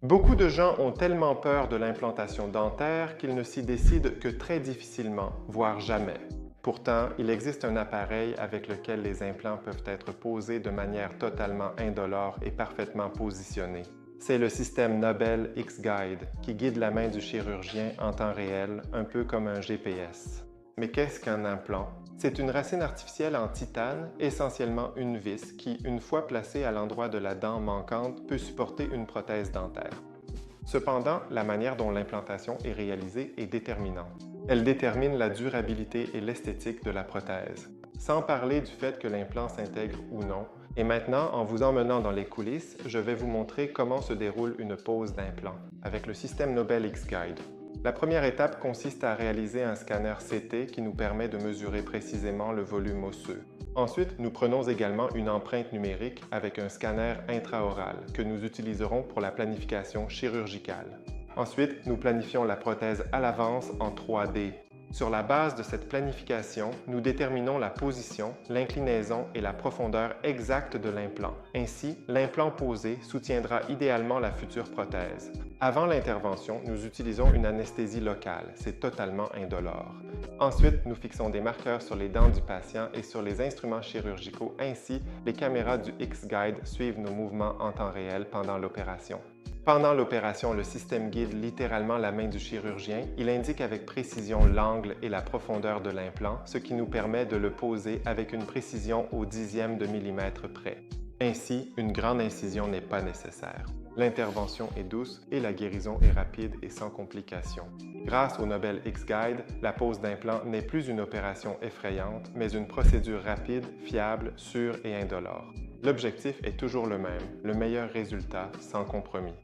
Beaucoup de gens ont tellement peur de l'implantation dentaire qu'ils ne s'y décident que très difficilement, voire jamais. Pourtant, il existe un appareil avec lequel les implants peuvent être posés de manière totalement indolore et parfaitement positionnée. C'est le système Nobel X-Guide qui guide la main du chirurgien en temps réel, un peu comme un GPS. Mais qu'est-ce qu'un implant? C'est une racine artificielle en titane, essentiellement une vis, qui, une fois placée à l'endroit de la dent manquante, peut supporter une prothèse dentaire. Cependant, la manière dont l'implantation est réalisée est déterminante. Elle détermine la durabilité et l'esthétique de la prothèse. Sans parler du fait que l'implant s'intègre ou non. Et maintenant, en vous emmenant dans les coulisses, je vais vous montrer comment se déroule une pose d'implant avec le système Nobel X-Guide. La première étape consiste à réaliser un scanner CT qui nous permet de mesurer précisément le volume osseux. Ensuite, nous prenons également une empreinte numérique avec un scanner intraoral que nous utiliserons pour la planification chirurgicale. Ensuite, nous planifions la prothèse à l'avance en 3D. Sur la base de cette planification, nous déterminons la position, l'inclinaison et la profondeur exacte de l'implant. Ainsi, l'implant posé soutiendra idéalement la future prothèse. Avant l'intervention, nous utilisons une anesthésie locale, c'est totalement indolore. Ensuite, nous fixons des marqueurs sur les dents du patient et sur les instruments chirurgicaux. Ainsi, les caméras du X-Guide suivent nos mouvements en temps réel pendant l'opération. Pendant l'opération, le système guide littéralement la main du chirurgien. Il indique avec précision l'angle et la profondeur de l'implant, ce qui nous permet de le poser avec une précision au dixième de millimètre près. Ainsi, une grande incision n'est pas nécessaire. L'intervention est douce et la guérison est rapide et sans complications. Grâce au Nobel X-Guide, la pose d'implant n'est plus une opération effrayante, mais une procédure rapide, fiable, sûre et indolore. L'objectif est toujours le même, le meilleur résultat sans compromis.